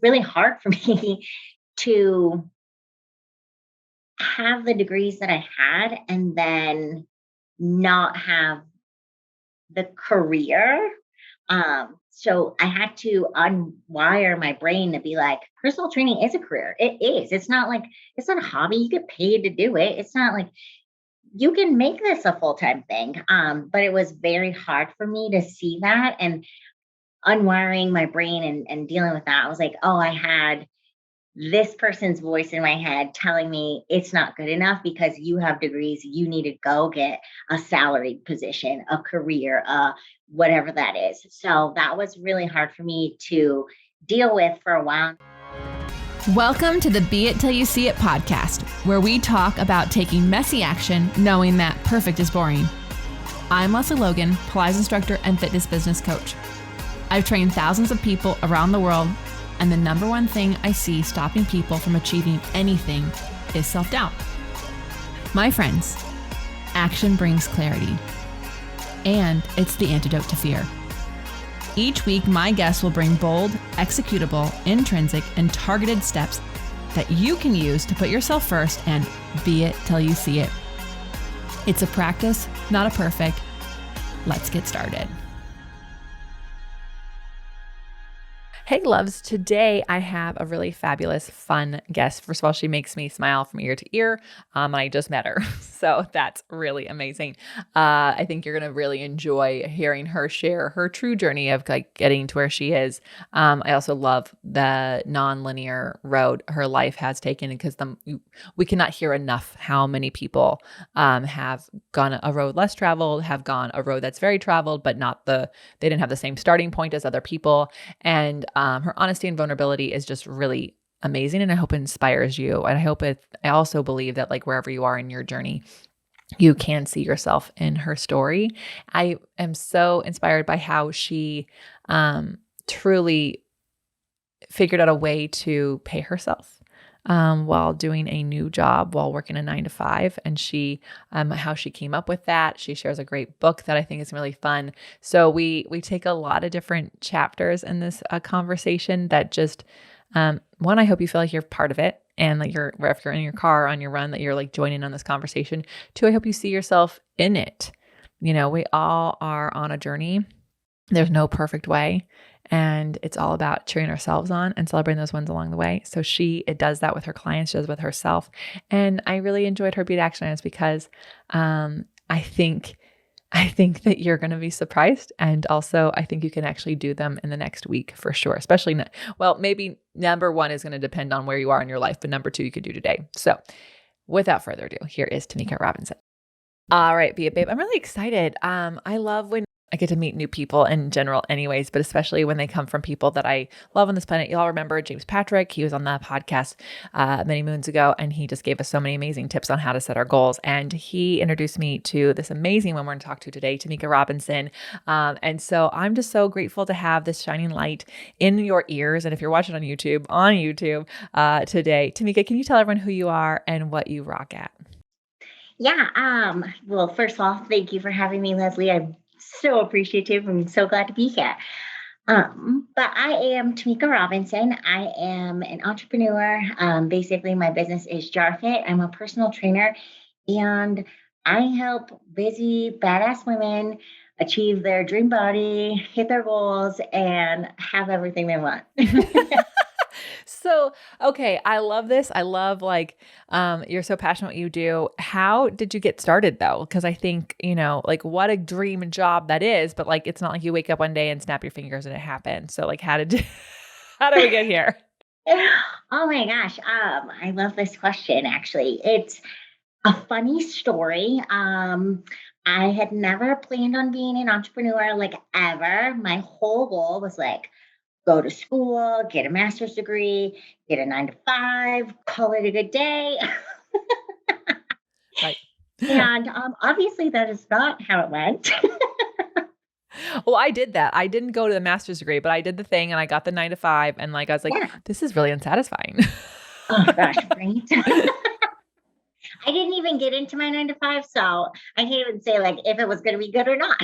really hard for me to have the degrees that I had and then not have the career. So I had to unwire my brain to be like, personal training is a career. It is. It's not like it's not a hobby. You get paid to do it. It's not like you can make this a full-time thing. But it was very hard for me to see that and unwiring my brain and dealing with that. I was like, oh, I had this person's voice in my head telling me it's not good enough because you have degrees. You need to go get a salaried position, a career, whatever that is. So that was really hard for me to deal with for a while. Welcome to the Be It Till You See It podcast, where we talk about taking messy action, knowing that perfect is boring. I'm Lesley Logan, Pilates instructor and fitness business coach. I've trained thousands of people around the world, and the number one thing I see stopping people from achieving anything is self-doubt. My friends, action brings clarity, and it's the antidote to fear. Each week, my guests will bring bold, executable, intrinsic, and targeted steps that you can use to put yourself first and be it till you see it. It's a practice, not a perfect. Let's get started. Hey loves, today I have a really fabulous, fun guest. First of all, she makes me smile from ear to ear. I just met her, so that's really amazing. I think you're going to really enjoy hearing her share her true journey of like getting to where she is. I also love the non-linear road her life has taken because we cannot hear enough how many people have gone a road less traveled, have gone a road that's very traveled, but they didn't have the same starting point as other people. And her honesty and vulnerability is just really amazing. And I hope it inspires you. And I also believe that like wherever you are in your journey, you can see yourself in her story. I am so inspired by how she truly figured out a way to pay herself while doing a new job, while working a 9-to-5, and how she came up with that. She shares a great book that I think is really fun. So we take a lot of different chapters in this conversation that just, one, I hope you feel like you're part of it. And like if you're in your car on your run, that you're like joining on this conversation. Two, I hope you see yourself in it. You know, we all are on a journey. There's no perfect way. And it's all about cheering ourselves on and celebrating those wins along the way. So it does that with her clients, she does with herself. And I really enjoyed her Beat Action items because I think that you're going to be surprised. And also I think you can actually do them in the next week for sure. Especially, maybe number one is going to depend on where you are in your life, but number two, you could do today. So without further ado, here is Tamika Robinson. All right, Be It Babe. I'm really excited. I love when I get to meet new people in general anyways, but especially when they come from people that I love on this planet. You'll all remember James Patrick. He was on the podcast many moons ago, and he just gave us so many amazing tips on how to set our goals. And he introduced me to this amazing woman we're going to talk to today, Tamika Robinson. And so I'm just so grateful to have this shining light in your ears. And if you're watching on YouTube today, Tamika, can you tell everyone who you are and what you rock at? Yeah. Well, first of all, thank you for having me, Lesley. I'm so appreciative and so glad to be here. But I am Tamika Robinson. I am an entrepreneur. Basically, my business is JarFit. I'm a personal trainer, and I help busy, badass women achieve their dream body, hit their goals, and have everything they want. So, okay. I love this. I love you're so passionate what you do. How did you get started though? Because I think, what a dream job that is, but like, it's not like you wake up one day and snap your fingers and it happens. So like, how did we get here? Oh my gosh. I love this question, actually. It's a funny story. I had never planned on being an entrepreneur like ever. My whole goal was like, go to school, get a master's degree, get a 9-to-5, call it a good day. Right. And obviously that is not how it went. Well, I did that. I didn't go to the master's degree, but I did the thing and I got the 9-to-5 and like, I was like, Yeah. This is really unsatisfying. Oh gosh, right. I didn't even get into my 9-to-5, so I can't even say like if it was going to be good or not.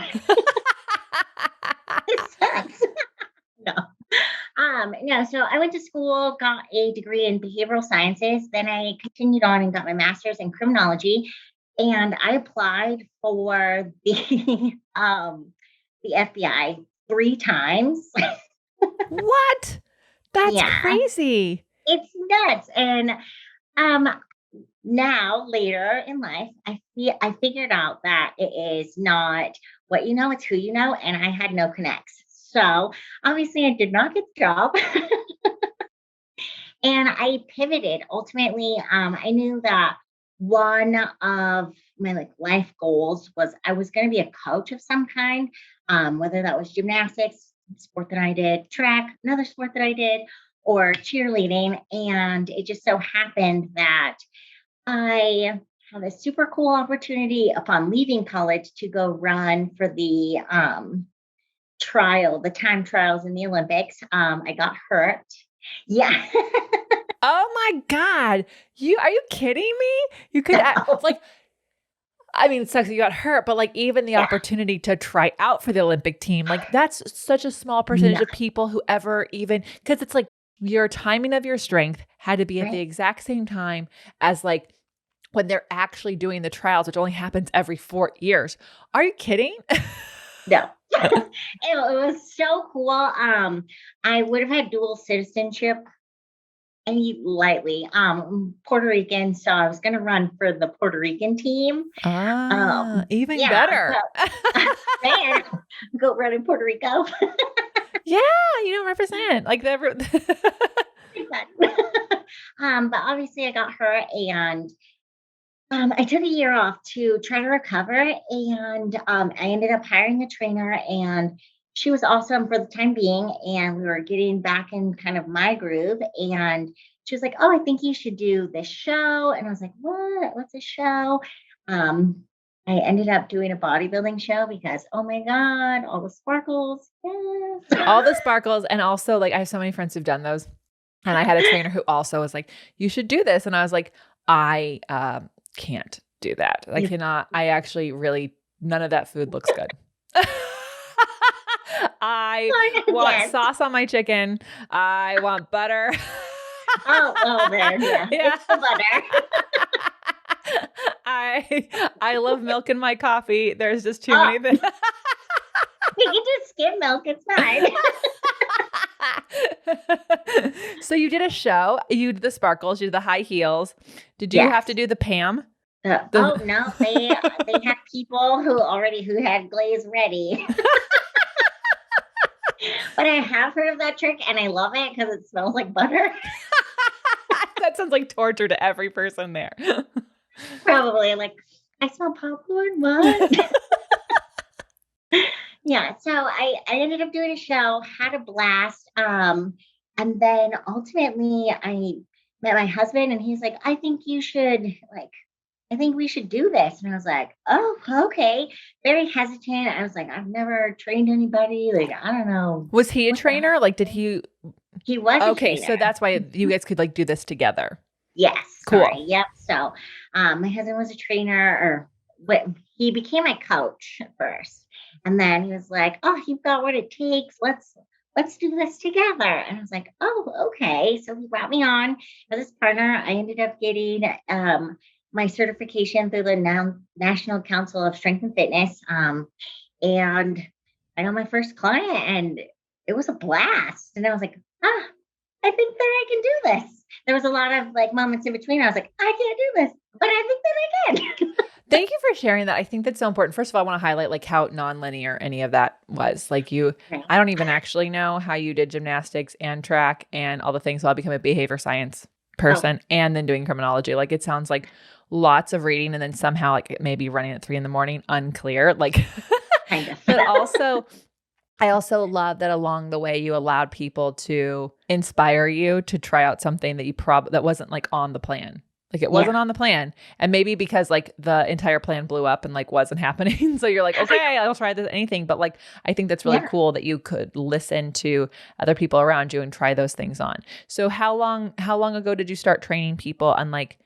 It sucks. No. No, so I went to school, got a degree in behavioral sciences. Then I continued on and got my master's in criminology. And I applied for the FBI 3 times. What? That's Yeah, crazy. it's nuts. And um now later in life, I figured out that it is not what you know, it's who you know, and I had no connects. So obviously I did not get the job. And I pivoted. Ultimately, I knew that one of my like life goals was I was going to be a coach of some kind, whether that was gymnastics, sport that I did, track, another sport that I did, or cheerleading. And it just so happened that I had a super cool opportunity upon leaving college to go run for the the time trials in the Olympics. I got hurt. Yeah. Oh my God. Are you kidding me? You could So, like, I mean, it sucks that you got hurt, but like even the yeah. opportunity to try out for the Olympic team, like that's such a small percentage No, of people who ever even, because it's like your timing of your strength had to be at the right? exact same time as like when they're actually doing the trials, which only happens every 4 years. Are you kidding? No. It was so cool. I would have had dual citizenship any lightly. Puerto Rican, so I was gonna run for the Puerto Rican team. Even Yeah, better. man, go run in Puerto Rico. Yeah, represent like the But obviously I got hurt and I took a year off to try to recover, and I ended up hiring a trainer, and she was awesome for the time being. And we were getting back in kind of my groove, and she was like, "Oh, I think you should do this show." And I was like, "What? What's a show?" Um, I ended up doing a bodybuilding show because, oh my god, all the sparkles, all yes. the sparkles, and also like I have so many friends who've done those. And I had a trainer who also was like, "You should do this." And I was like, "I can't do that. I You- cannot. I actually really none of that food looks good." I want yes. sauce on my chicken. I want butter. Oh, well, there, yeah, Yeah. it's the butter. I love milk in my coffee. There's just too Oh, many things. you can just skim milk. It's fine. So you did a show. You did the sparkles. You did the high heels. Did you have to Yes. do the Pam? Oh, The no, they had people who had glaze ready. But I have heard of that trick, and I love it because it smells like butter. that sounds like torture to every person there. Probably, like, "I smell popcorn, what?" Yeah, so I ended up doing a show, had a blast, and then ultimately, I met my husband, and he's like, "I think you should, like, I think we should do this." And I was like, "Oh, okay." Very hesitant. I was like, "I've never trained anybody. Like, I don't know Was he a what the heck." trainer? Like, did he? He was a Okay, trainer. so that's why you guys could like do this together. Yes, Cool. sorry. Yep. So, my husband was a trainer, or what? He became my coach at first, and then he was like, "Oh, you've got what it takes. Let's do this together." And I was like, "Oh, okay." So he brought me on as his partner. I ended up getting my certification through the National Council of Strength and Fitness, and I got my first client, and it was a blast. And I was like, "Ah, I think that I can do this." There was a lot of like moments in between. I was like, "I can't do this, but I think that I can." Thank you for sharing that. I think that's so important. First of all, I want to highlight like how nonlinear any of that was. Like Right. I don't even actually know how you did gymnastics and track and all the things. So I'll become a behavior science Oh, person and then doing criminology. Like it sounds like lots of reading and then somehow like maybe running at 3 a.m. unclear. Like, kind of. but also I also love that along the way you allowed people to inspire you to try out something that that wasn't like on the plan. Like it Yeah. wasn't on the plan. And maybe because like the entire plan blew up and like wasn't happening. So you're like, okay, I'll try this anything. But like I think that's really Yeah. cool that you could listen to other people around you and try those things on. So how long ago did you start training people, and like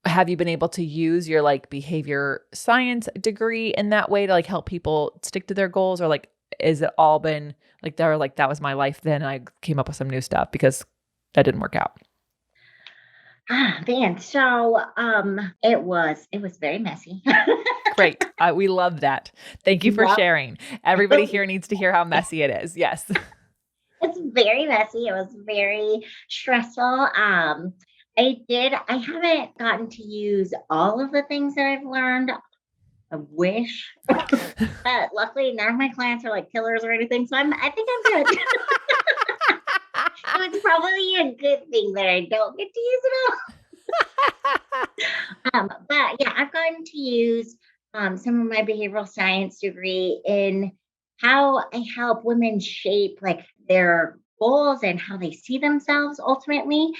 have you been able to use your like behavior science degree in that way to like help people stick to their goals, or like is it all been like, they were like, that was my life then, and I came up with some new stuff because that didn't work out? Man, so it was very messy. Great. We love that. Thank you for Yep. sharing. Everybody here needs to hear how messy it is. Yes. It's very messy. It was very stressful. I haven't gotten to use all of the things that I've learned. I wish. Luckily, none of my clients are like killers or anything. So I think I'm good. So it's probably a good thing that I don't get to use it all. But yeah, I've gotten to use some of my behavioral science degree in how I help women shape like their goals and how they see themselves ultimately.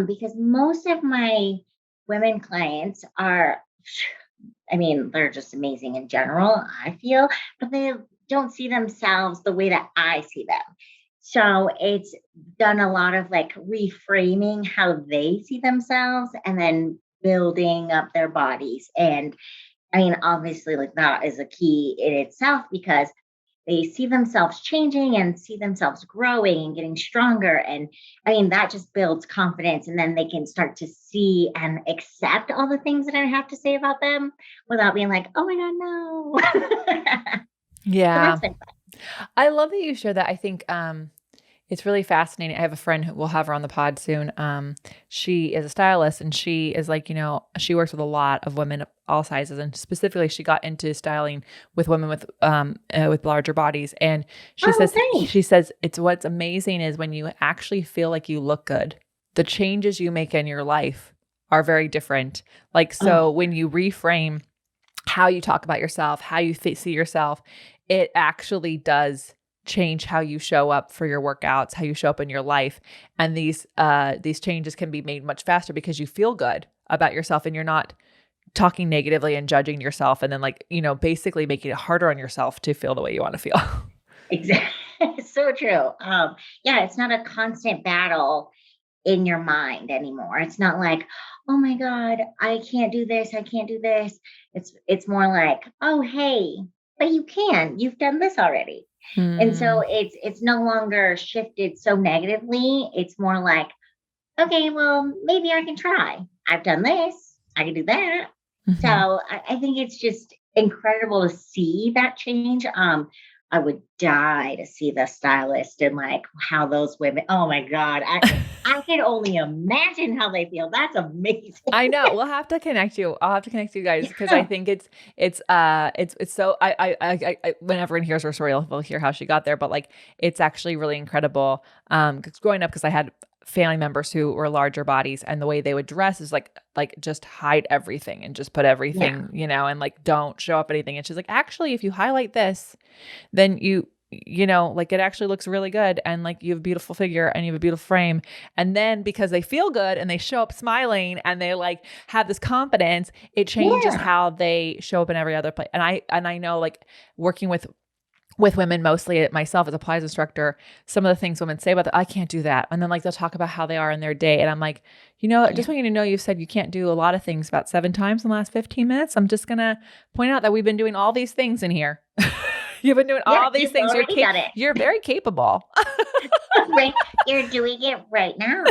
Because most of my women clients are, I mean, they're just amazing in general, I feel, but they don't see themselves the way that I see them. So it's done a lot of like reframing how they see themselves and then building up their bodies. And I mean, obviously, like that is a key in itself because they see themselves changing and see themselves growing and getting stronger. And I mean, that just builds confidence. And then they can start to see and accept all the things that I have to say about them without being like, oh my God, no. So Yeah. that's been I love that you share that. I think it's really fascinating. I have a friend who we'll have her on the pod soon. She is a stylist and she is like, she works with a lot of women of all sizes. And specifically she got into styling with women with larger bodies. And she oh, says, thanks. it's what's amazing is when you actually feel like you look good, the changes you make in your life are very different. Like, so Oh, when you reframe how you talk about yourself, how you see yourself, it actually does change how you show up for your workouts, how you show up in your life. And these changes can be made much faster because you feel good about yourself and you're not talking negatively and judging yourself and then like, basically making it harder on yourself to feel the way you want to feel. exactly. So true. Yeah, it's not a constant battle in your mind anymore. It's not like, oh my God, I can't do this, I can't do this. It's more like, oh hey, but you can. You've done this already. And so Hmm. it's no longer shifted so negatively. It's more like, okay, well, maybe I can try. I've done this, I can do that. So Mhm. I think it's just incredible to see that change. I would die to see the stylist and like how those women, oh my God, I can only imagine how they feel. That's amazing. I know. We'll have to connect you. I'll have to connect you guys because I Yeah. think it's so when everyone hears her story, they'll hear how she got there. But like, it's actually really incredible. 'Cause growing up, because I had family members who were larger bodies, and the way they would dress is like just hide everything and just put Yeah. everything, and like don't show up anything. And she's like, actually, if you highlight this, then like it actually looks really good and like you have a beautiful figure and you have a beautiful frame. And then because they feel good and they show up smiling and they like have this confidence, it changes Yeah. how they show up in every other place. And I know like working with women, mostly myself as a Pilates instructor, some of the things women say about that, I can't do that. And then like they'll talk about how they are in their day. And I'm like, I Yeah. just want you to know you said you can't do a lot of things about 7 times in the last 15 minutes. I'm just going to point out that we've been doing all these things in here. You've been doing Yeah. all these You've things. already done it. You're very capable. Right. You're doing it right now.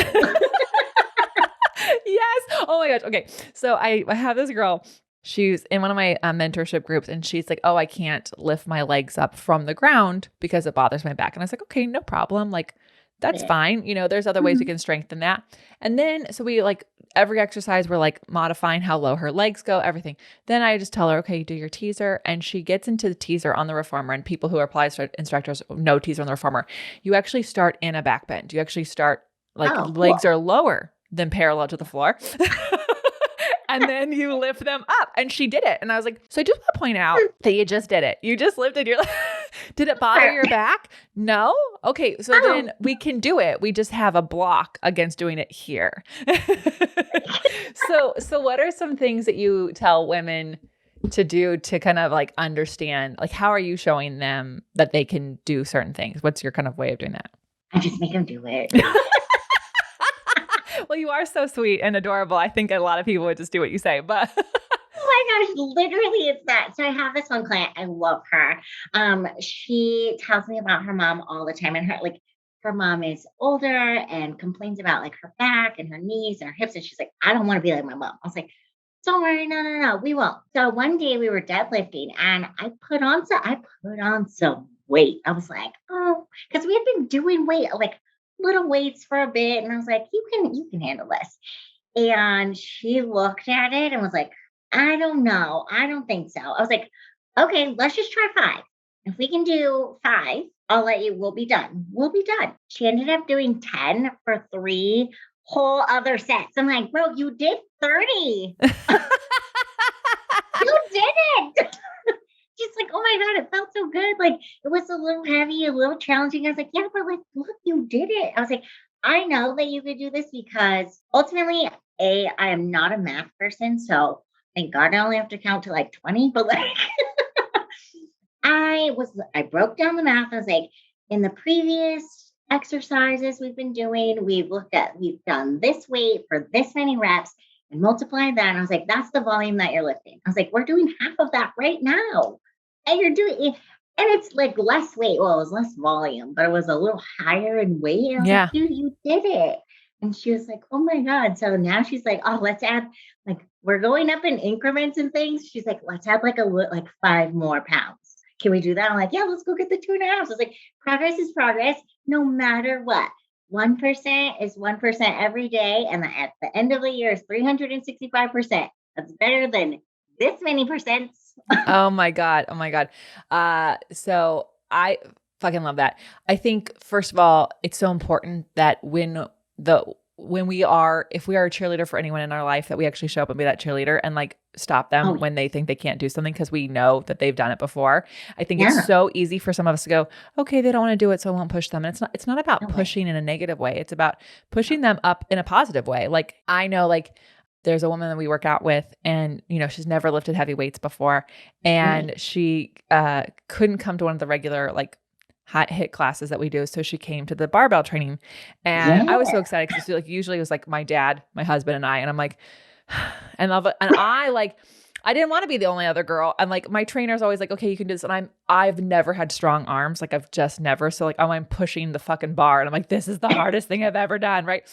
Yes. Oh my gosh. Okay. So I have this girl. She's in one of my mentorship groups and she's like, oh, I can't lift my legs up from the ground because it bothers my back. And I was like, okay, no problem. Like, Got that's it. fine. There's other ways we Mhm. can strengthen that. And then, so we like every exercise, we're like modifying how low her legs go, everything. Then I just tell her, okay, do your teaser. And she gets into the teaser on the reformer. And people who are Pilates instructors know teaser on the reformer. You actually start in a back bend. You actually start like Oh, legs cool. are lower than parallel to the floor. And then you lift them up. And she did it. And I was like, so I just want to point out that you just did it. You just lifted your Did it bother your back? No? Okay, so Oh, then we can do it. We just have a block against doing it here. So what are some things that you tell women to do to kind of like understand, like how are you showing them that they can do certain things? What's your kind of way of doing that? I just make them do it. Well, you are so sweet and adorable. I think a lot of people would just do what you say, but Oh my gosh, literally it's that. So I have this one client, I love her. She tells me about her mom all the time, and her mom is older and complains about like her back and her knees and her hips. And she's like, I don't want to be like my mom. I was like, don't worry, no, no, no, we won't. So one day we were deadlifting and I put on some weight. I was like, oh, because we had been doing weight, like little weights for a bit. And I was like, you can handle this. And she looked at it and was like, I don't know. I don't think so. I was like, okay, let's just try five. If we can do five, I'll let you, we'll be done. We'll be done. She ended up doing 10 for three whole other sets. I'm like, bro, you did 30. You did it. She's like, oh my God, it felt so good. Like it was a little heavy, a little challenging. I was like, yeah, but like, look, you did it. I was like, I know that you could do this because ultimately, I am not a math person. So thank God I only have to count to like 20, but like I broke down the math. I was like, in the previous exercises we've been doing, we've done this weight for this many reps and multiplied that. And I was like, that's the volume that you're lifting. I was like, we're doing half of that right now. And you're doing it. And it's like less weight. Well, it was less volume, but it was a little higher in weight. And I was like, Yeah. dude, you did it. And she was like, oh my God. So now she's like, oh, let's add, like, we're going up in increments and things. She's like, let's add like 5 more pounds. Can we do that? I'm like, yeah, let's go get the 2.5. I was like, progress is progress, no matter what. 1% is 1% every day. And at the end of the year is 365%. That's better than this many percents. Oh my God. Oh my God. So I fucking love that. I think first of all, it's so important that if we are a cheerleader for anyone in our life, that we actually show up and be that cheerleader and like stop them Oh, when they think they can't do something because we know that they've done it before. I think it's yeah. so easy for some of us to go, okay, they don't want to do it, so I won't push them. And it's not about No way. pushing in a negative way. It's about pushing them up in a positive way. Like I know like there's a woman that we work out with and she's never lifted heavy weights before and Right. she couldn't come to one of the regular like hot hit classes that we do. So she came to the barbell training and I was so Yeah. excited because like usually it was like my dad, my husband and I, and I'm like, I like, I didn't want to be the only other girl. And like my trainer's always like, okay, you can do this. And I've never had strong arms. Like I've just never. So like, I'm pushing the fucking bar and I'm like, this is the hardest thing I've ever done. Right.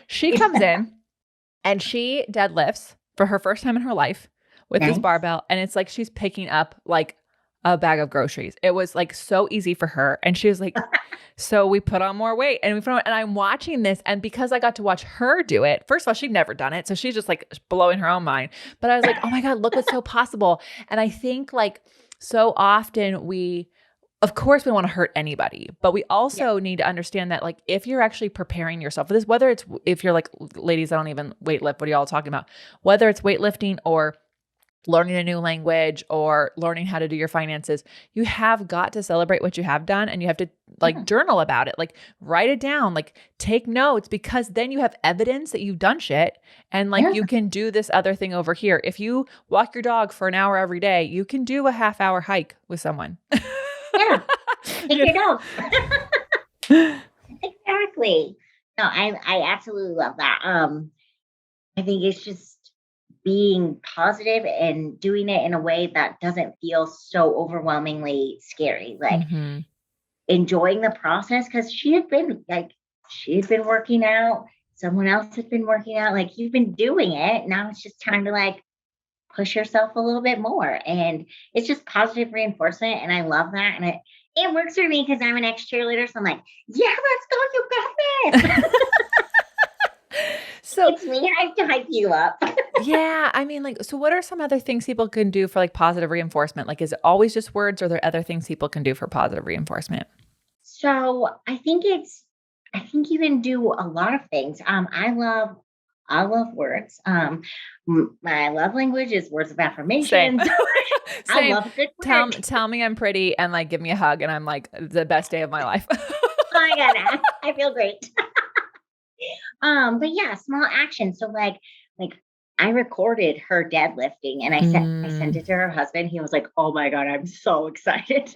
She comes in and she deadlifts for her first time in her life with this Nice. barbell. And it's like she's picking up like a bag of groceries. It was like so easy for her. And she was like, so we put on more weight and and I'm watching this. And because I got to watch her do it, first of all, she'd never done it. So she's just like blowing her own mind. But I was like, oh my God, look what's so possible. And I think like so often of course we want to hurt anybody, but we Yeah. also need to understand that like if you're actually preparing yourself for this, whether it's if you're like ladies, I don't even weight lift, what are y'all talking about? Whether it's weightlifting or learning a new language or learning how to do your finances, you have got to celebrate what you have done and you have to like Yeah. journal about it, like write it down, like take notes because then you have evidence that you've done shit and like Yeah. you can do this other thing over here. If you walk your dog for an hour every day, you can do a half-hour hike with someone. Yeah. Take You your dog. know? Exactly. No, I absolutely love that. I think it's just being positive and doing it in a way that doesn't feel so overwhelmingly scary. Like Mhm. enjoying the process because she had been working out, someone else had been working out, like you've been doing it. Now it's just time to like push yourself a little bit more. And it's just positive reinforcement. And I love that. And it works for me because I'm an ex cheerleader. So I'm like, yeah, let's go. You got this. So, It's me. I have to hype you up. yeah, I mean, like, so what are some other things people can do for like positive reinforcement? Like, is it always just words or are there other things people can do for positive reinforcement? So I think you can do a lot of things. I love words. My love language is words of Same. affirmations. I Same. love a good Tell word. tell me I'm pretty and like give me a hug and I'm like the best day of my life. Oh my God, I feel great. But yeah, small actions. So like I recorded her deadlifting and I sent Mm, it to her husband. He was like, "Oh my God, I'm so excited."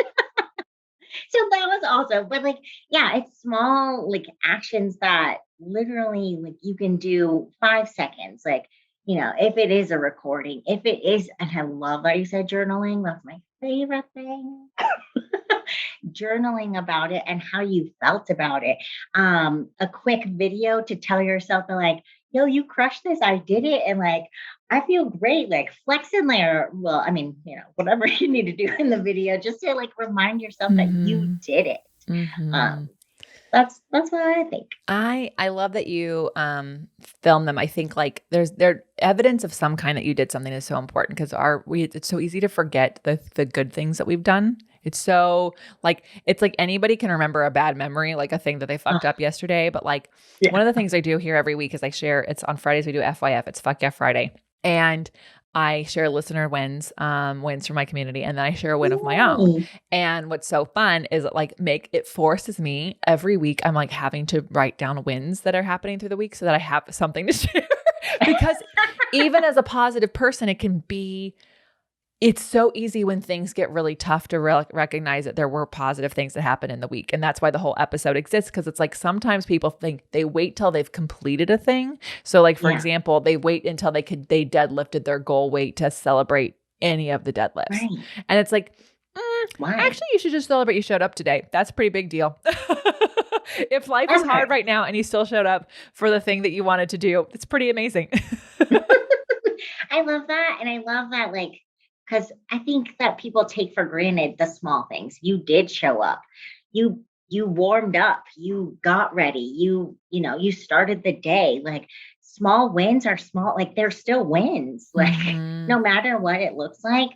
So that was awesome. But like, yeah, it's small like actions that literally like you can do 5 seconds. Like if it is a recording, if it is, and I love that you said journaling, that's my favorite thing. Journaling about it and how you felt about it. A quick video to tell yourself that, like, yo, you crushed this. I did it. And like, I feel great, like flexing there. Well, I mean, whatever you need to do in the video, just to like remind yourself that you Mhm. did it. Mhm. Um, that's what I think. I love that you film them. I think like there evidence of some kind that you did something is so important because it's so easy to forget the good things that we've done. It's so like it's like anybody can remember a bad memory, like a thing that they Oh, fucked up yesterday. But like yeah. one of the things I do here every week is I share. It's on Fridays we do FYF. It's Fuck Yeah Friday, and I share listener wins from my community, and then I share a win of my own. Yay. And what's so fun is it forces me every week. I'm like having to write down wins that are happening through the week so that I have something to share. Because even as a positive person, it's so easy when things get really tough to recognize that there were positive things that happened in the week. And that's why the whole episode exists. Cause it's like sometimes people think they wait till they've completed a thing. So like, for Yeah. example, they wait until they deadlifted their goal weight to celebrate any of the deadlifts. Right. And it's like, Why? actually, you should just celebrate you showed up today. That's a pretty big deal. If life is hard Okay. right now and you still showed up for the thing that you wanted to do, it's pretty amazing. I love that. And I love that, like, because I think that people take for granted the small things. You did show up. You warmed up. You got ready. You started the day. Like, small wins are small, like they're still wins. Like, Mhm. no matter what it looks like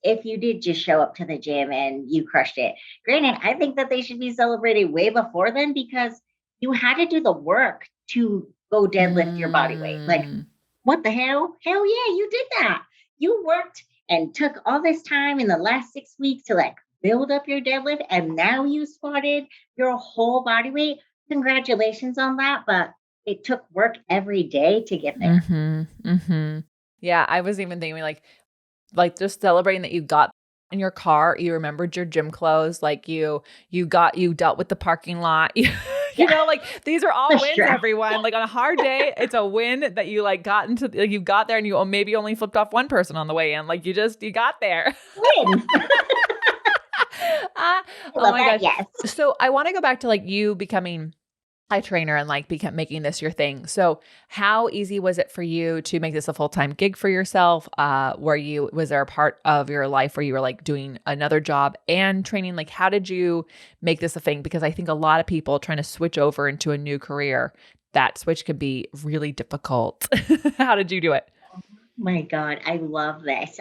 if you did just show up to the gym and you crushed it. Granted, I think that they should be celebrated way before then because you had to do the work to go deadlift your body weight. Like, Mm. what the hell? Hell yeah, you did that. You worked and took all this time in the last 6 weeks to like build up your deadlift, and now you squatted your whole body weight. Congratulations on that. But it took work every day to get there. Mhm. Mhm. Yeah, I was even thinking just celebrating that you got in your car, you remembered your gym clothes, like you dealt with the parking lot. Yeah, Like these are all the wins, stress. everyone. Like on a hard day, it's a win that you you got there and you maybe only flipped off one person on the way in. Like you got there. Win. Ah, I oh love my that. gosh. Yes. So I want to go back to like you becoming a trainer and like making this your thing. So how easy was it for you to make this a full-time gig for yourself? Was there a part of your life where you were like doing another job and training? Like how did you make this a thing? Because I think a lot of people trying to switch over into a new career, that switch could be really difficult. How did you do it? My God, I love this.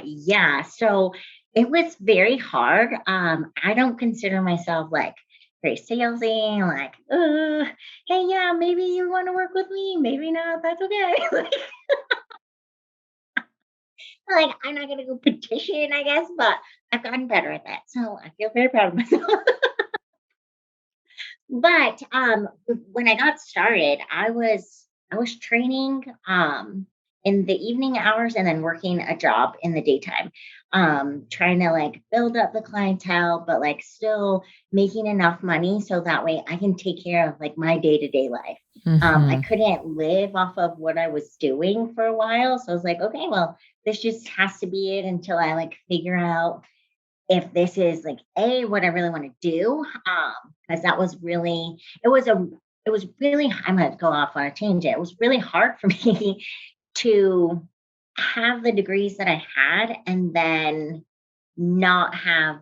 Yeah, so it was very hard. I don't consider myself like very salesy, like, hey, yeah, maybe you want to work with me, maybe not, that's okay. Like, I'm not gonna go petition, I guess, but I've gotten better at that. So I feel very proud of myself. But when I got started, I was training in the evening hours and then working a job in the daytime. Trying to like build up the clientele, but like still making enough money so that way I can take care of like my day-to-day life. I Mhm. couldn't live off of what I was doing for a while. So I was like, okay, well, this just has to be it until I like figure out if this is like what I really want to do. Because that was really it was really, I'm gonna go off on a tangent. It was really hard for me to have the degrees that I had and then not have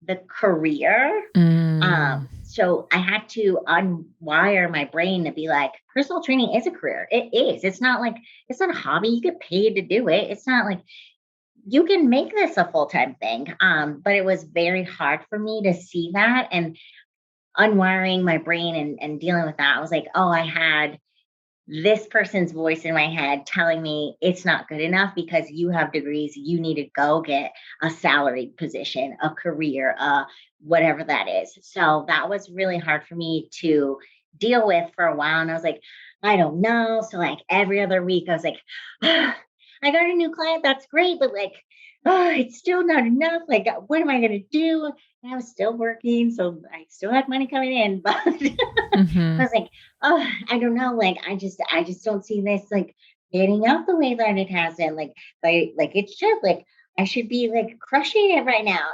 the career. Mm. So I had to unwire my brain to be like, personal training is a career. It is. It's not a hobby. You get paid to do it. It's not like you can make this a full-time thing. But it was very hard for me to see that and unwiring my brain and dealing with that. I was like, oh, I had this person's voice in my head telling me it's not good enough because you have degrees. You need to go get a salaried position, a career, whatever that is. So that was really hard for me to deal with for a while. And I was like, I don't know. So like every other week, I was like, I got a new client. That's great, but like, it's still not enough. Like, what am I going to do? And I was still working, so I still had money coming in, but I Mhm. was like, oh, I don't know. Like, I just don't see this like panning out the way that it hasn't. Like it should. Like I should be like crushing it right now.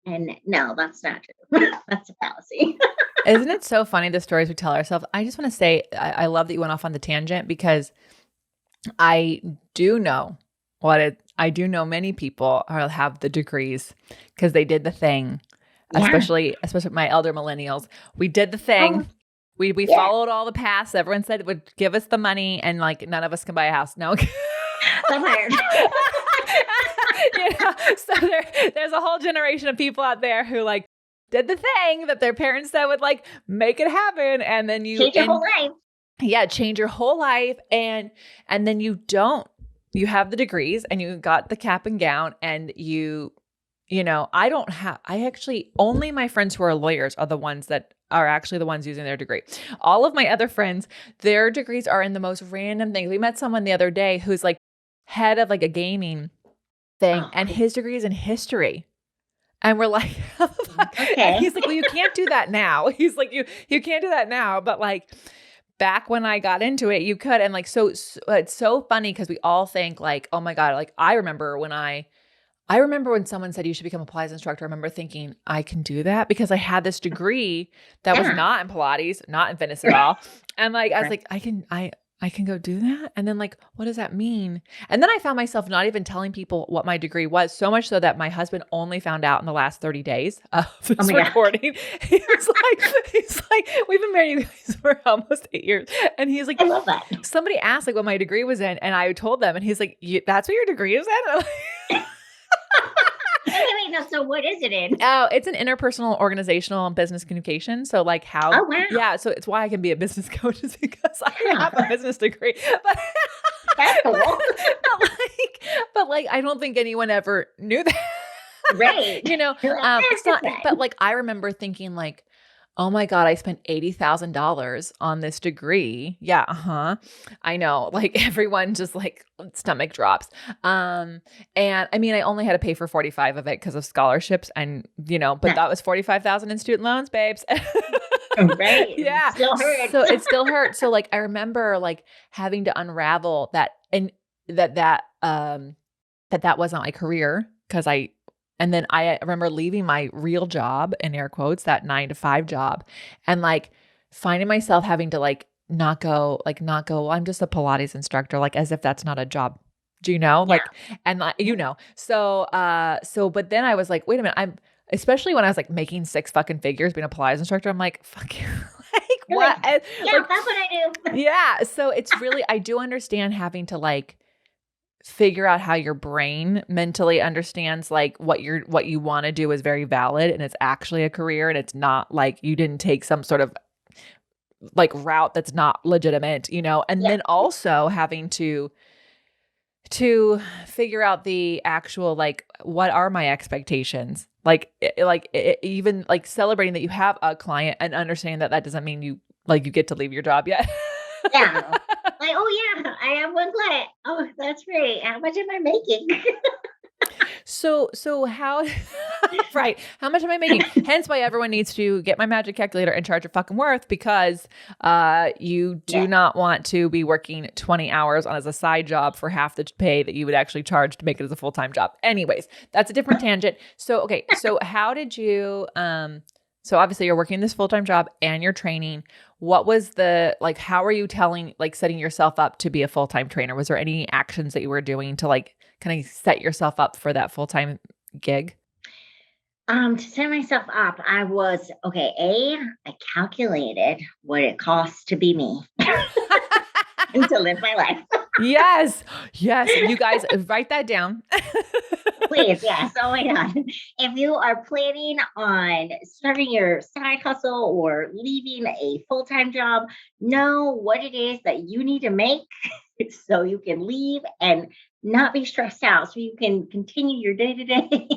And no, that's not true. That's a fallacy. Isn't it so funny the stories we tell ourselves? I just want to say I love that you went off on the tangent because I do know I do know many people have the degrees because they did the thing, Yeah. especially my elder millennials. We did the Oh, thing. We yeah. followed all the paths. Everyone said it would give us the money, and like none of us can buy a house. No. I'm hired. So there's a whole generation of people out there who like did the thing that their parents said would like make it happen, and then Change your whole life. change your whole life, and then you have the degrees and you got the cap and gown, and I actually only my friends who are lawyers are the ones that are actually the ones using their degree. All of my other friends, their degrees are in the most random things. We met someone the other day who's like head of like a gaming thing, Oh, and his degree is in history. And we're like, okay. and he's like, well, you can't do that now. He's like, you can't do that now. But like back when I got into it, you could. And like, so it's so funny because we all think like, oh my God, like I remember when someone said you should become a Pilates instructor. I remember thinking I can do that because I had this degree that was Yeah. not in Pilates, not in fitness at all. And like, I was Right. like, I can go do that. And then like, what does that mean? And then I found myself not even telling people what my degree was, so much so that my husband only found out in the last 30 days of Oh this my God. recording. He's like, we've been married you guys for almost 8 years. And he's like, I love that. somebody asked like what my degree was in. And I told them, and he's like, that's what your degree is in? And I'm like, Wait, no, so what is it in? oh, it's an interpersonal, organizational, and business communication. So like Oh, wow. yeah. So it's why I can be a business coach is because I Yeah. have a business degree. But, That's cool. but like, I don't think anyone ever knew that. Right. It's not, but like, I remember thinking like, oh my God, I spent $80,000 on this degree. Yeah. I know. Like everyone just like stomach drops. And I mean, I only had to pay for 45 of it because of scholarships and, but that was 45,000 in student loans, babes. Right. Yeah. Still hurts. So it still hurt. So like, I remember like having to unravel that and that wasn't my career and then I remember leaving my real job in air quotes, that 9 to 5 job, and like finding myself having to like not go, well, I'm just a Pilates instructor, like as if that's not a job. Do you know? Like, and like, so, but then I was like, wait a minute, especially when I was like making 6 fucking figures being a Pilates instructor, I'm like, fuck you. Like what? Yeah, that's what I do. Yeah. So it's really, I do understand having to like figure out how your brain mentally understands like what you want to do is very valid and it's actually a career and it's not like you didn't take some sort of like route that's not legitimate, and then also having to figure out the actual like what are my expectations, even like celebrating that you have a client and understanding that doesn't mean you get to leave your job yet. Yeah. Like, oh yeah, I have one client. Oh, that's great. How much am I making? So how right, how much am I making? Hence why everyone needs to get my magic calculator and charge your fucking worth because you do not want to be working 20 hours on as a side job for half the pay that you would actually charge to make it as a full-time job. Anyways, that's a different tangent. So okay, so how did you so obviously you're working this full-time job and you're training. What was how are you setting yourself up to be a full-time trainer? Was there any actions that you were doing to like kind of set yourself up for that full-time gig? To set myself up, I was I calculated what it costs to be me and to live my life. Yes. You guys write that down. Please, yes. Oh my God. If you are planning on starting your side hustle or leaving a full time job, know what it is that you need to make so you can leave and not be stressed out so you can continue your day to day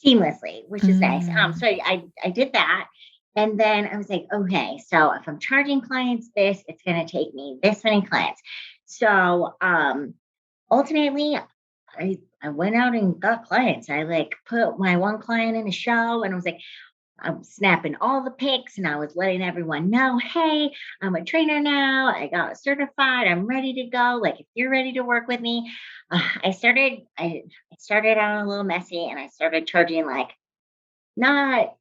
seamlessly, which is nice. So I did that. And then I was like, okay, so if I'm charging clients this, it's going to take me this many clients. So ultimately, I went out and got clients. I like put my one client in a show and I was like, I'm snapping all the pics and I was letting everyone know, hey, I'm a trainer now. I got certified. I'm ready to go. Like, if you're ready to work with me, I started out a little messy and I started charging like not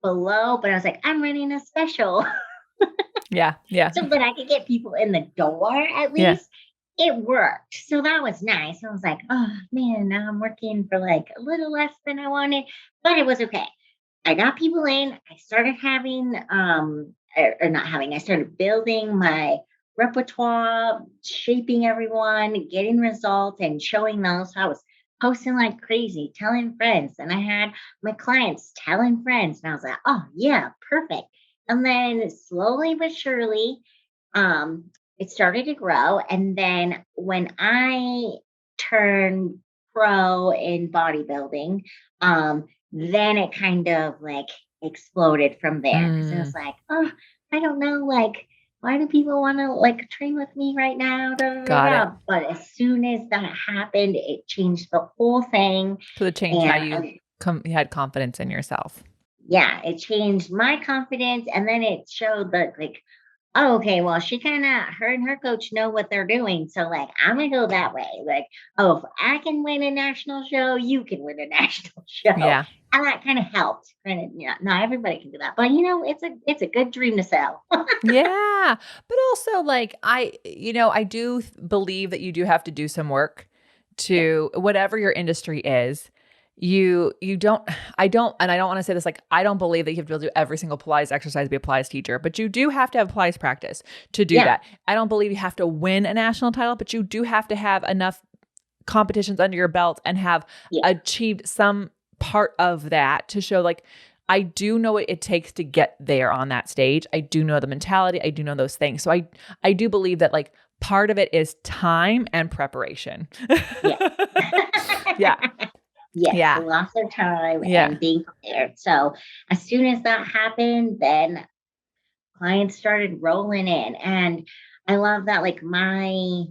below, but I was like, I'm running a special Yeah. Yeah. so that I could get people in the door at Yeah. least. It worked. So that was nice. I was like, oh man, now I'm working for like a little less than I wanted, but it was okay. I got people in. I started having, or not having, I started building my repertoire, shaping everyone, getting results and showing those. So I was posting like crazy, telling friends. And I had my clients telling friends. And I was like, oh, yeah, perfect. And then slowly but surely, um, it started to grow. And then when I turned pro in bodybuilding, then it kind of like exploded from there because it was Mm, like, oh, I don't know, like, why do people want to like train with me right now? Da, da, da, got it. da. But as soon as that happened, it changed the whole thing. So it changed how And you you had confidence in yourself. yeah, it changed my confidence. And then it showed that, like, oh, okay, well, she kind of, her and her coach know what they're doing. So, like, I'm going to go that way. Like, oh, if I can win a national show, you can win a national show. Yeah. And that kind of helped. Kind of, yeah, not everybody can do that. But, it's a good dream to sell. Yeah. But also like I do believe that you do have to do some work Yeah. to whatever your industry is. You don't and I don't want to say this like I don't believe that you have to do every single Pilates exercise to be a Pilates teacher, but you do have to have Pilates practice to do Yeah. that. I don't believe you have to win a national title, but you do have to have enough competitions under your belt and have Yeah. achieved some part of that to show like I do know what it takes to get there on that stage. I do know the mentality. I do know those things. So I do believe that like part of it is time and preparation. Yeah. Yeah. Yes. Yeah. Lots of time Yeah. and being prepared. So, as soon as that happened, then clients started rolling in. And I love that, like, my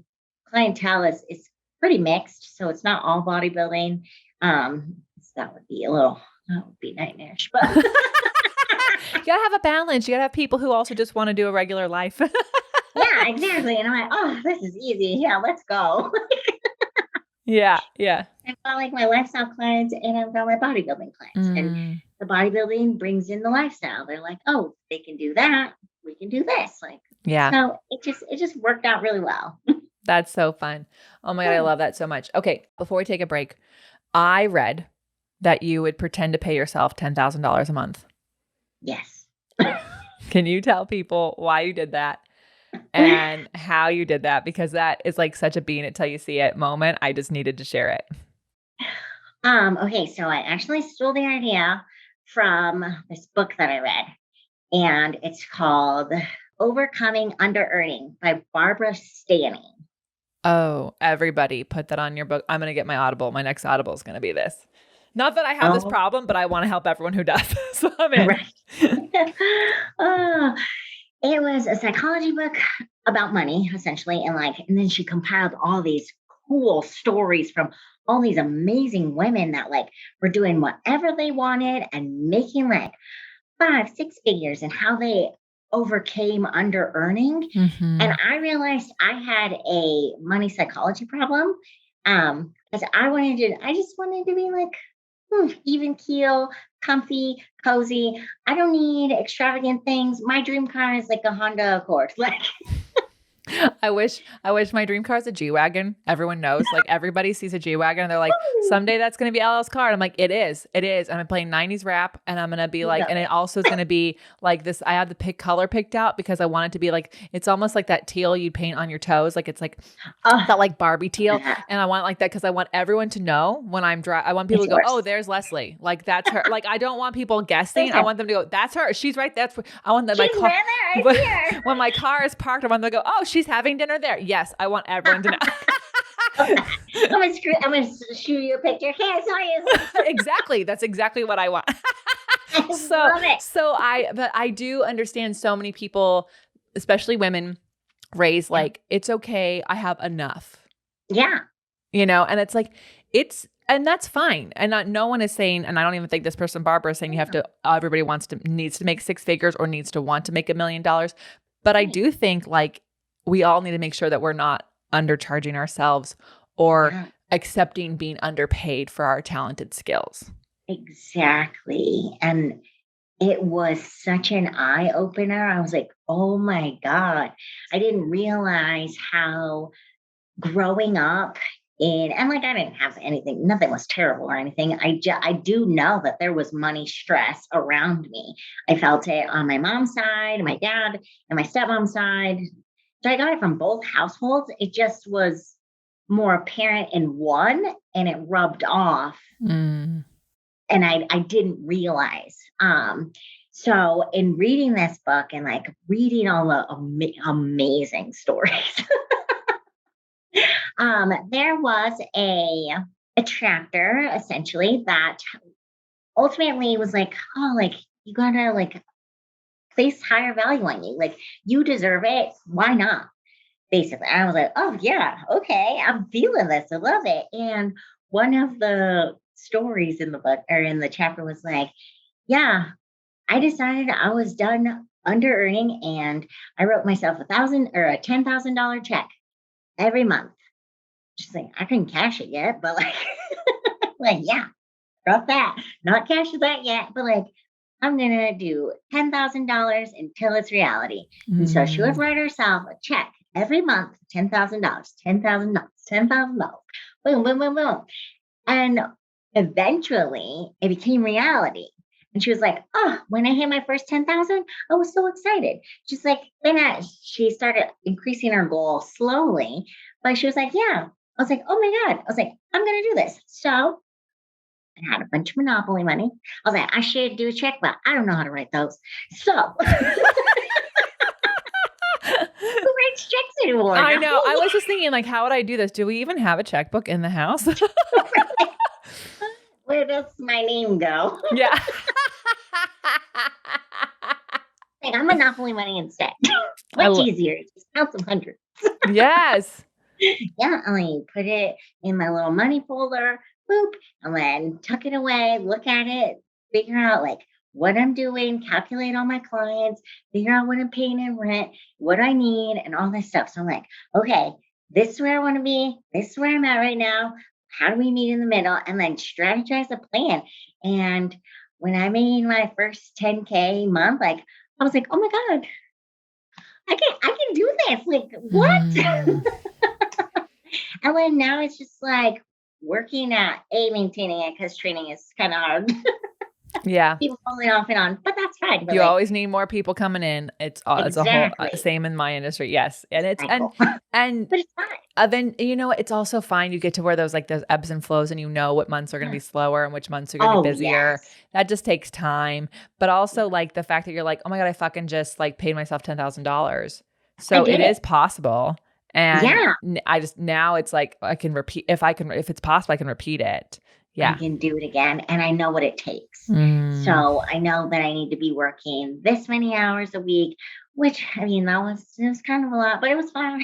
clientele is pretty mixed. So it's not all bodybuilding. So that would be nightmarish. But You gotta have a balance. You gotta have people who also just want to do a regular life. yeah, exactly. And I'm like, oh, this is easy. Yeah, let's go. Yeah. Yeah. I've got like my lifestyle clients and I've got my bodybuilding clients. And Mm, the bodybuilding brings in the lifestyle. They're like, oh, they can do that. We can do this. Like, yeah. so it just worked out really well. That's so fun. Oh my God. I Yeah. love that so much. Okay. Before we take a break, I read that you would pretend to pay yourself $10,000 a month. Yes. Can you tell people why you did that and how you did that? Because that is like such a bean it till you see it moment. I just needed to share it. Okay, so I actually stole the idea from this book that I read, and it's called Overcoming Underearning by Barbara Stanny. Oh, everybody put that on your book. I'm going to get my Audible. My next Audible is going to be this. Not that I have this Oh, problem, but I want to help everyone who does. So I'm in. right. Oh, it was a psychology book about money, essentially, and then she compiled all these cool stories from all these amazing women that like were doing whatever they wanted and making like 5, 6 figures and how they overcame under earning. And Hmm. I realized I had a money psychology problem. Because I just wanted to be like even keel, comfy, cozy. I don't need extravagant things. My dream car is like a Honda Accord. Like, I wish my dream car is a G-Wagon. Everyone knows. Like everybody sees a G-Wagon and they're like, someday that's gonna be LL's car. And I'm like, it is. It is. And I'm playing 90s rap and I'm gonna be like, love and it it. also is gonna be like this. I have the color picked out because I want it to be like it's almost like that teal you paint on your toes. Like it's like Oh, that like Barbie teal. yeah, And I want like that because I want everyone to know when I'm I want people it's to go, oh, yours. there's Lesley. Like that's her. Like I don't want people guessing. It's I her. want them to go, that's her. She's right. I want them my She's car. right there. I see her. When my car is parked, I want them to go, oh, she's having dinner there. Yes, I want everyone to know. I'm gonna shoot you a picture. Hey, I saw you. Exactly. That's exactly what I want. I So, love it. but I do understand so many people, especially women, raise Yeah. like, it's okay. I have enough. Yeah. And it's like, it's And that's fine. And no one is saying, and I don't even think this person, Barbara, is saying you have to, everybody needs to make six figures or needs to want to make $1,000,000. But I Right. do think like we all need to make sure that we're not undercharging ourselves or Yeah, accepting being underpaid for our talented skills. exactly. And it was such an eye opener. I was like, oh my God. I didn't realize how growing up and like I didn't have anything, nothing was terrible or anything. I do know that there was money stress around me. I felt it on my mom's side, my dad, and my stepmom's side. So I got it from both households. It just was more apparent in one and it rubbed off Mm. and I didn't realize. So in reading this book and like reading all the amazing stories, there was a chapter essentially that ultimately was like, oh, like you gotta like place higher value on you, like you deserve it. Why not? Basically, I was like, oh yeah, okay, I'm feeling this. I love it. And one of the stories in the book or in the chapter was like, yeah, I decided I was done under earning and I wrote myself a $10,000 check every month. Just like I couldn't cash it yet, but like, like yeah, got that. Not cash that yet, but like I'm gonna do $10,000 until it's reality. And so she would Mm. write herself a check every month, $10,000, $10,000, $10,000. Boom, boom, boom, boom. And eventually it became reality. And she was like, oh, when I hit my first 10,000, I was so excited. She's like, she started increasing her goal slowly, but she was like, yeah. I was like, oh my God. I was like, I'm going to do this. So I had a bunch of Monopoly money. I was like, I should do a check, but I don't know how to write those. So who writes checks anymore? I No. know. I was just thinking, like, how would I do this? Do we even have a checkbook in the house? Where does my name go? Yeah. Like, I'm Monopoly money instead. I Much lo- easier. Just count some hundreds. yes. Yeah, I mean, put it in my little money folder, boop, and then tuck it away, look at it, figure out like what I'm doing, calculate all my clients, figure out what I'm paying in rent, what I need, and all this stuff. So I'm like, okay, this is where I want to be. This is where I'm at right now. How do we meet in the middle? And then strategize a plan. And when I made my first 10K month, like I was like, oh my God, I can do this. Like, what? Mm. And then now it's just like working at maintaining it because training is kind of hard. Yeah. People falling off and on, but that's fine. But You like always need more people coming in. It's a whole exactly same in my industry. Yes. And it's cycle, and but it's fine. then you know it's also fine. You get to where those ebbs and flows and you know what months are going to Yeah. be slower and which months are going to be Oh busier. yes, That just takes time. But also like the fact that you're like, "Oh my God, I fucking just like paid myself $10,000." I So it did it. is possible. And Yeah, I just now it's like I can repeat if it's possible I can repeat it. I Yeah. can do it again, and I know what it takes. Mm. So I know that I need to be working this many hours a week, which I mean it was kind of a lot, but it was fine.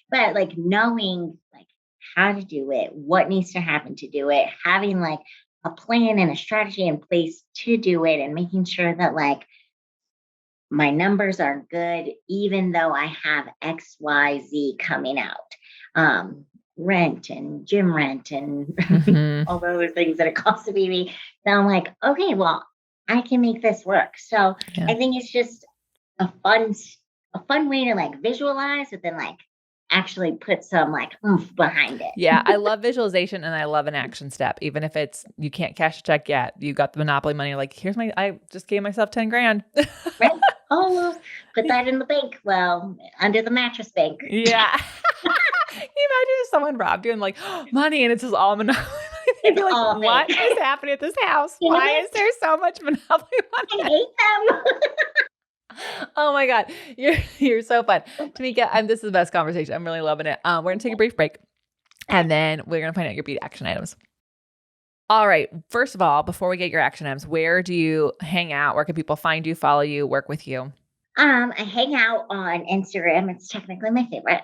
But like knowing like how to do it, what needs to happen to do it, having like a plan and a strategy in place to do it and making sure that like my numbers are good even though I have XYZ coming out. Rent and gym rent and Mhm. all the other things that it costs to be me. So I'm like, okay, well, I can make this work. So Yeah. I think it's just a fun way to like visualize, but then like actually put some like oomph behind it. Yeah, I love visualization and I love an action step. Even if it's you can't cash a check yet, you got the Monopoly money, like, here's my I just gave myself 10 grand. Right? Oh, put that in the bank. Well, under the mattress bank. Yeah. Can you imagine if someone robbed you and like, money and it's just all Monopoly money? They'd It's be like, all me. what is happening at this house? Damn Why is it. there so much Monopoly I money? hate them. Oh my God. You're so fun. Tamika, this is the best conversation. I'm really loving it. We're gonna take a brief break and then we're gonna find out your beat action items. All right. First of all, before we get your action items, where do you hang out? Where can people find you, follow you, work with you? I hang out on Instagram. It's technically my favorite.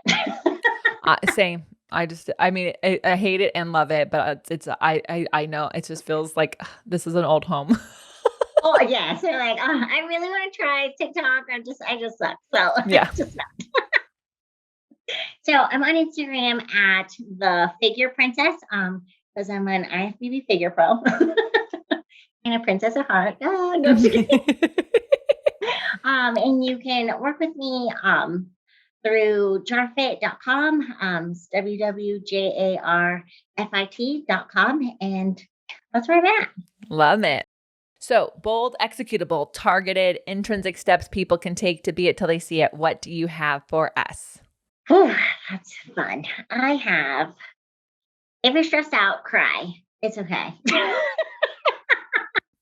Same. I mean, I hate it and love it, but I know it just feels like this is an old home. Oh yeah. So like, I really want to try TikTok. I just suck. So Yeah. it's just so I'm on Instagram at the Figure Princess. Because I'm an IFBB figure pro and a princess at heart. Oh, no, I'm just kidding. And you can work with me through jarfit.com, www.jarfit.com, and that's where I'm at. Love it. So bold, executable, targeted, intrinsic steps people can take to be it till they see it. What do you have for us? Whew, that's fun. I have, if you're stressed out, cry. It's okay.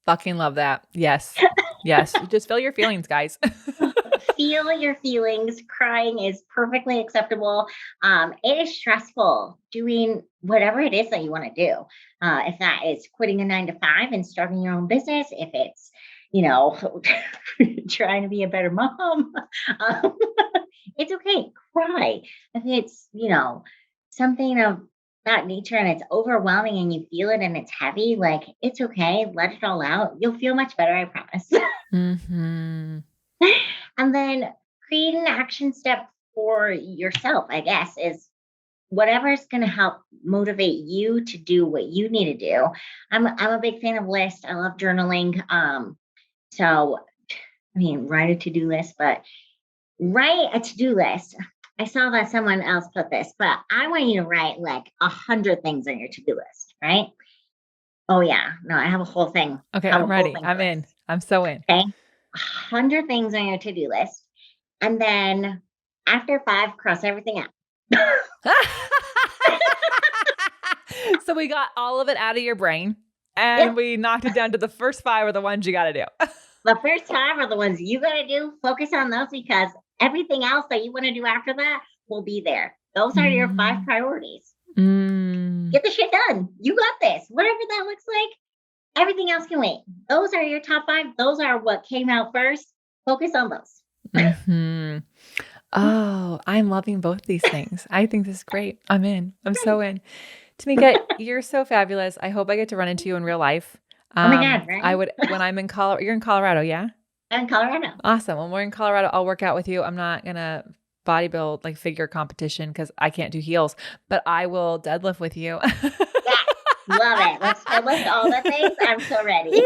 Fucking love that. Yes. Yes. Just feel your feelings, guys. Feel your feelings. Crying is perfectly acceptable. It is stressful doing whatever it is that you want to do. If that is quitting a 9 to 5 and starting your own business, if it's, trying to be a better mom, it's okay. Cry. If it's, something of that nature and it's overwhelming and you feel it and it's heavy, like it's okay. Let it all out. You'll feel much better. I promise. Mm-hmm. And then create an action step for yourself, I guess, is whatever's going to help motivate you to do what you need to do. I'm a big fan of lists. I love journaling. Write a to-do list, but write a to-do list. I saw that someone else put this, but I want you to write like 100 things on your to-do list, right? Oh yeah. No, I have a whole thing. Okay, I'm ready. I'm in. I'm so in. Okay. 100 things on your to-do list. And then after 5, cross everything out. So we got all of it out of your brain and we knocked it down to the first 5 are the ones you got to do. The first 5 are the ones you got to do. Focus on those because everything else that you want to do after that will be there. Those are your 5 priorities. Get the shit done. You got this. Whatever that looks like, everything else can wait. Those are your top 5. Those are what came out first. Focus on those. Mm-hmm. Oh, I'm loving both these things. I think this is great. I'm in. I'm so in. Tamika, you're so fabulous. I hope I get to run into you in real life. Oh my God, right? I would, when I'm in Colorado. You're in Colorado, yeah? I'm in Colorado. Awesome. When we're in Colorado, I'll work out with you. I'm not going to bodybuild like figure competition because I can't do heels, but I will deadlift with you. Yeah, love it. Let's deadlift all the things. I'm so ready.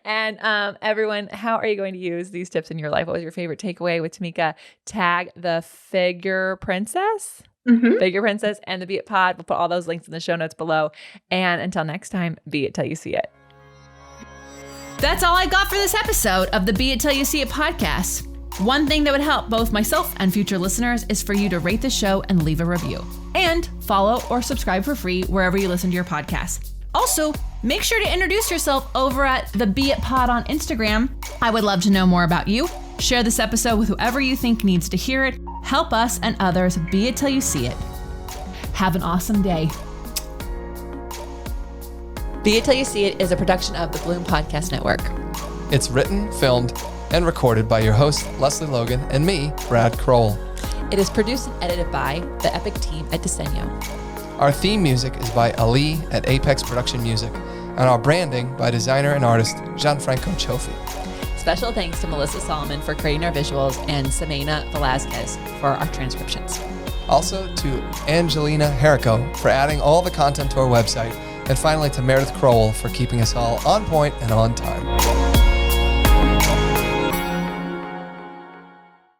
And everyone, how are you going to use these tips in your life? What was your favorite takeaway with Tamika? Tag the Figure Princess, Figure Princess, and the Be It Pod. We'll put all those links in the show notes below. And until next time, be it till you see it. That's all I got for this episode of the Be It Till You See It podcast. One thing that would help both myself and future listeners is for you to rate the show and leave a review. And follow or subscribe for free wherever you listen to your podcast. Also, make sure to introduce yourself over at the Be It Pod on Instagram. I would love to know more about you. Share this episode with whoever you think needs to hear it. Help us and others be it till you see it. Have an awesome day. Be It Till You See It is a production of the Bloom Podcast Network. It's written, filmed, and recorded by your host, Lesley Logan, and me, Brad Kroll. It is produced and edited by the epic team at Diseño. Our theme music is by Ali at Apex Production Music, and our branding by designer and artist Gianfranco Cioffi. Special thanks to Melissa Solomon for creating our visuals and Semena Velazquez for our transcriptions. Also to Angelina Herrico for adding all the content to our website, and finally to Meredith Kroll for keeping us all on point and on time.